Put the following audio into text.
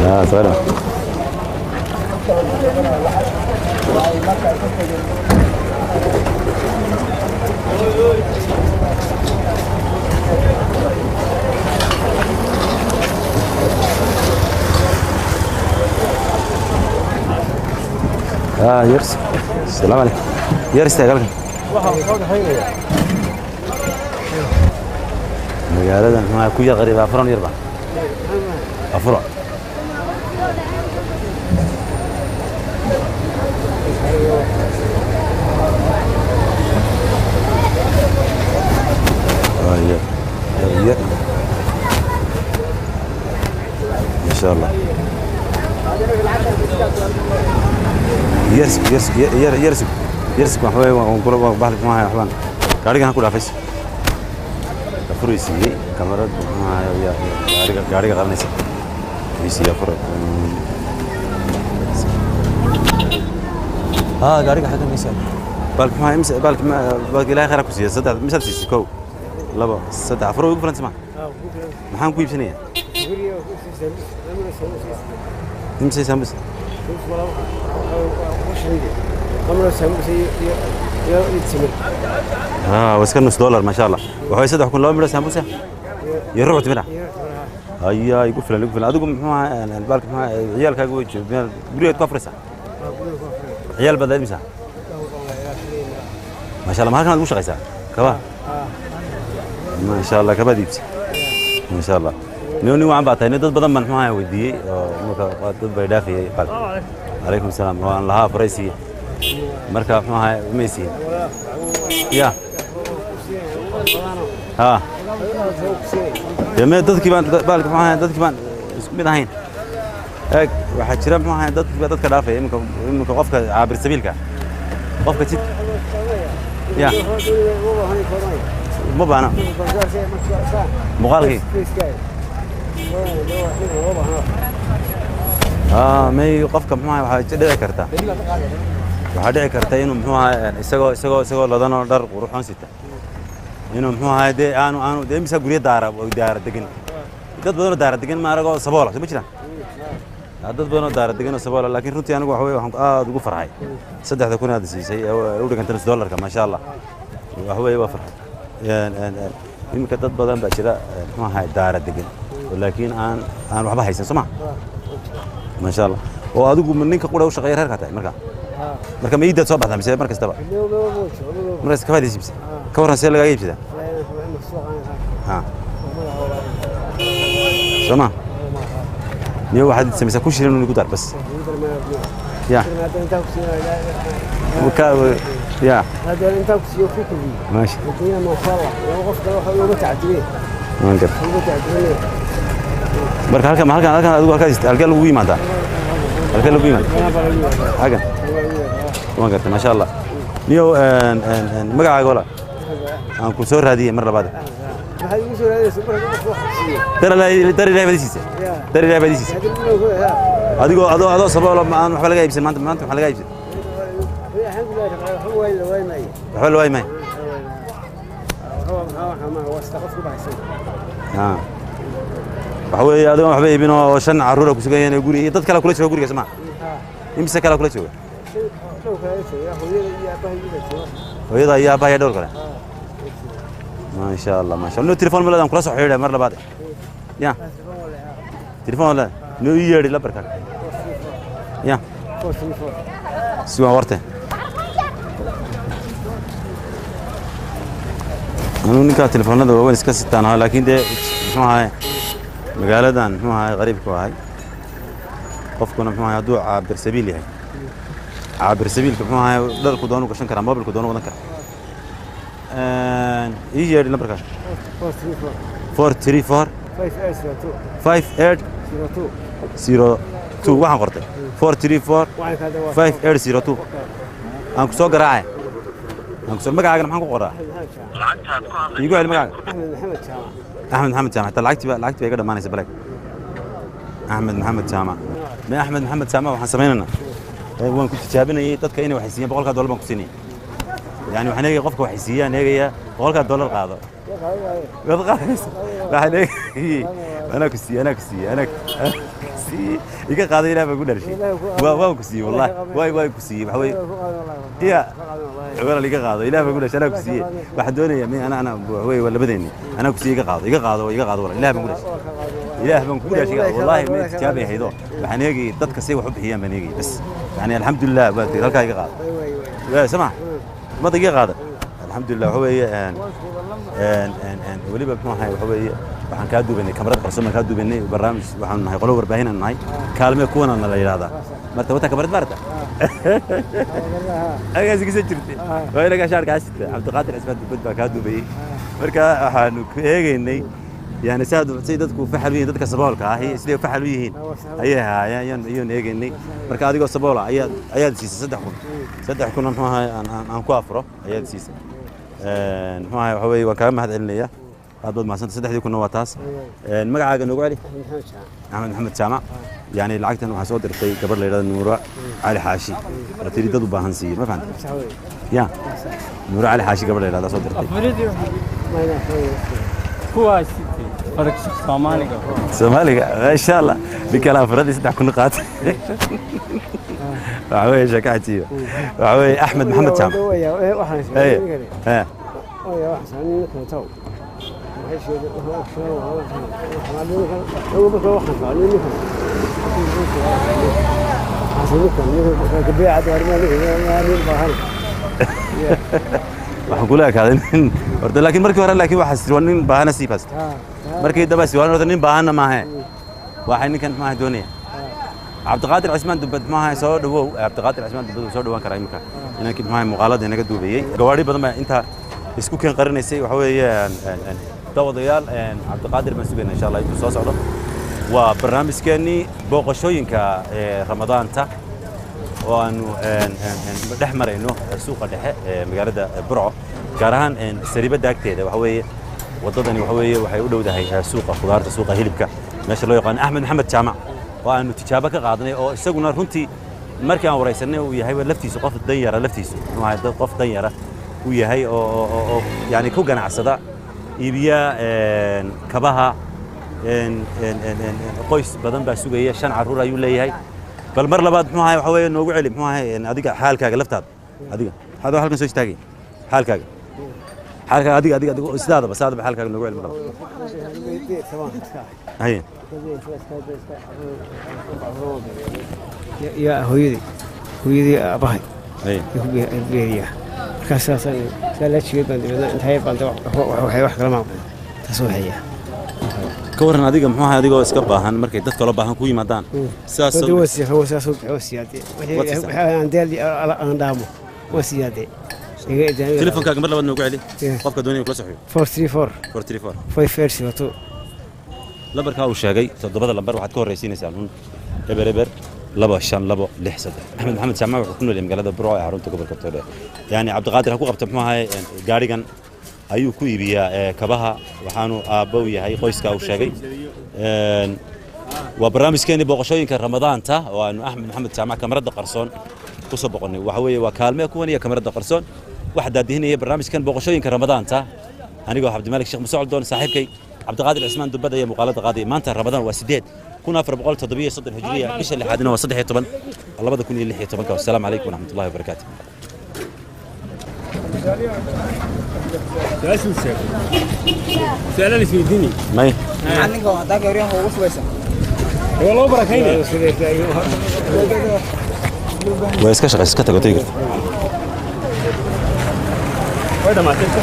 يا سلام. يرس السلام عليكم يرس يا قلبي magaalada ma ku yar qariib afran yarba afro يا ما شاء الله يرسك waxay waan kula baxay ma waxbaan gaariga ku dhaafaysa furiisi kamarad gaariga qaranaysa furiisi afro gaariga xagan maysa balki ilaahay khayr ku siiyo saddex misal siisi kow laba saddex afro ugu faranti ma maxaan ku iibsanayaa imse sambus واسكن نص دولار ما شاء الله وهو يصدق كل يوم سامبوسه يروح تمنع هيا يقفل ادقم مع البالك مع عيالك وجه بريد كفرسه عيال بدل مسا ما شاء الله ما كان شقيسه كبا ما شاء الله كبا ديبس ما شاء الله نوني وعم بعتني dad badan man maxaa weydiiyay marka dad bay dhaafiyay qal عليكم السلام waan lahaa faraysi marka maxaa meesii يا يا dadkii baan baalka maxaa dadkii baan isku mid ahayn eeg waxa jira maxaa dadka dhaafay imka qofka caabir sabiilka qofka jid يا ma baana muqaalkii may qofka maxaa waxa dhici kartaa waxa dhici karta inuu muxuu ahaa isagoo ladano dhar quruxoon sita inuu muxuu ahaa aanu imisa guriga daara degan dad badan oo daara degan ma arago saboola ma jiraan dad badan oo daara degan oo saboola laakiin runtii anigu waxaan aad ugu farxay 3,000 aad siisay u dhigantay $1 ma sha Allah waa farxay imika dad badan baa jira muxuu ahaa daara degan laakiin aan waxba haysan soma ma sha Allah oo adigu ninka qura u shaqeeyo reerka tahay marka ma iidad soo baxdaa mise mar kastaba markaas ka faa'iideysi ka waran see laga iibsada soma niyo waxaad samaysaa ku shirin ugu dar bas ya يا هذا انت كسيوفيكو ماشي الدنيا ما شاء الله لو قفت لو تعديين ما نقدر marka halkan adigu halkan lagu yimaada hagan waan gartay ma sha Allah niyo magacaaga wala aan ku soo raadiyay mar labaad waxay igu soo raadiyay dari ilaahay badisiisa adigoo sabab aan waxba laga iibsan maanta waxa laga iibsan waxba la waymay waxaweye adigoon waxba iibin oo 5 caruur ku sugan yahay guri dad kale kula jooga guriga sama imse kale kula jooga hooyada iyo aabbaha dhowr kale ما شاء الله ما شاء الله. نو تليفون ولا دام كلاس حيرة مرة بعد. يا. تليفون ولا نو ييري لا بركة. يا. سوى ورته. أنا نكا تليفون هذا هو نسكت ستانها لكن ده ما هاي مقالة دان ما هاي غريب كواهي. قفكنا ما هاي دو عبر سبيلي هاي. عبر سبيل ما هاي لا الكودانو كشان كرام باب الكودانو ونكر. إيش يا النمبر كاش 434 5802 واحد قرطة 434 5802 أنك سوق راعي أنك سوق مقعد أنا محمد قرا يقول لي مقعد أحمد محمد سامع لعبت بقى كده ما نسيب لك أحمد محمد سامع ما أحمد محمد سامع وحسبيننا وين كنت تجابنا إيه تذكرني وحسين بقول كده ولا بنكسيني يعني waxaan eegay qofka wax siiyaan eegaya $100 qaado wad qaadaysa waxaan eegay ana ku siiyay iga qaaday ilaa baan ku dharshay waa ku siiyay wallahi way ku siiyay waxa way ya wala liga qaado ilaa baan ku dharshay ana ku siiyay waxa doonaya min ana way labadeeni ana ku siiyay iga qaado wala ilaa baan ku dharshay ilaah baan ku dharshay wallahi ma tijaabay haydo waxaan eegay dadka say wax u bixiyaan baan eegay bas yani alxamdulillah waa halka iga qaado waa sama ما دقيقة هذا الحمد لله هو ولي بحنا هو waxaan ka duubanay kamarad farsamo ka duubanay barnaamij waxaan nahay qolo warbaahin aan nahay kaalme kuwan aan la yiraahdaa marta wata kamarad marta agaas iga jirtay waa ilaga shaarka asita Cabdiqaadir Cismaan Dubad baa ka duubay marka waxaan ku eegaynay yani say dadku faxal yihiin dadka saboolka ah sidee faxal yihiin ayaan eegaynay marka adigoo saboola ayaad siisay 3 kun aan ku afro ayaad siisay waxa weey waan ka mahad celinayaa aad ma sanad 3 kun waa taas magacaaga nagu cali Axmed Maxamed Jaamac yani lacagtan waxa soo dirtay gabar la yiraahdo Nuura Ali Xaashi oo tiri dad u baahan siiyay ma fahanti ya Nuura Ali Xaashi gabar la yiraahdo soo dirtay كويس فرق Soomaaliga ما شاء الله بكلام فرد 3 kun qaat waxay shaqaatiyo waxay Axmed Maxamed Jaamac waxaan kula kaadin horta laakiin markii hore waxa sirwan nin baahana si fast markii daba si waan nin baahana ma aha waxay ninkan ma doonaya Cabdiqaadir Cismaan Dubad ma aha soo dhawow Cabdiqaadir Cismaan Dubad soo dhawaan karaa imika inanki ma muuqaalada inaga duubayay gawaari badan ba inta isku keen qarinaysay waxa weeyaan dawadayaal Cabdiqaadir ma sugan insha Allah inuu soo socdo waa barnaamijkeeni booqashooyinka Ramadaanta oo aanu dhex marayno suuqa dhexe magaalada Burco gaar ahaan sariibada agteeda waxa weeye wadadani waxa weeye waxay u dhowdahay suuqa khudaarta suuqa hilibka meesha loo yaqaan Axmed Maxamed Jaamac oo aanu tijaabo ka qaadnay oo isaguna runtii markii aan wareysanay uu yahay laftiisu qof dan yara laftiisu waa dad qof dan yara uu yahay oo yani ku ganacsada iibiya kabaha qoys badan baa sugaya 5 caruur ayuu leeyahay bal mar labaad muxuu ahay waxa weeye noogu celi muxuu ahay adiga xaalkaaga laftaada adiga hada halkan soo istaagay xaalkaaga adiga sidaadaba xaalkaaga noogu celi mar haye يا هويدي أباي بيريا كاساسا لا شيء بندنا انتهي بند waxay wax kala ma taasoo haya ka waran adiga muxuu ahay adigoo iska baahan markay dadka la baahan ku yimaadaan sidaas oo siyaade waxaan deeli aan dhaamo wasiyaade telefonkaaga mar labaad noogu celi qofka doonaya kula saxiyo 434 5 lambarka uu sheegay 7 lambar waxaad ka horeysiinaysaa eber 2526 Axmed Maxamed Jaamac wuxuu ku nool yahay magaalada Burco ee xarunta gobolka Togdheer yani Cabdiqaadir ha ku qabto muxuu ahay gaarigan ayuu ku iibiyaa kabaha waxaanu aabbo yahay qoyska uu sheegay waa barnaamijkeeni booqashooyinka Ramadaanta oo aanu Axmed Maxamed Jaamac kamarada qarsoon ku soo boqonay waxa weeye waa kaalme kuwan iyo kamarada qarsoon waxa daadihinaya barnaamijkan booqashooyinka Ramadaanta anigoo Cabdimalik Sheekh Musaacid doon saaxiibkay Cabdiqaadir Cismaan Dubad ayaa muuqaalada qaaday maanta Ramadaan waa 437 hijriya bisha lixaadna waa 13 2016 والسلام عليكم ورحمة الله وبركاته سؤال اللي في الدنيا ماي عنك هذاك يوريهم هو وسوسه والله بركين ويسكش اسكت قتيل وين ما تنسى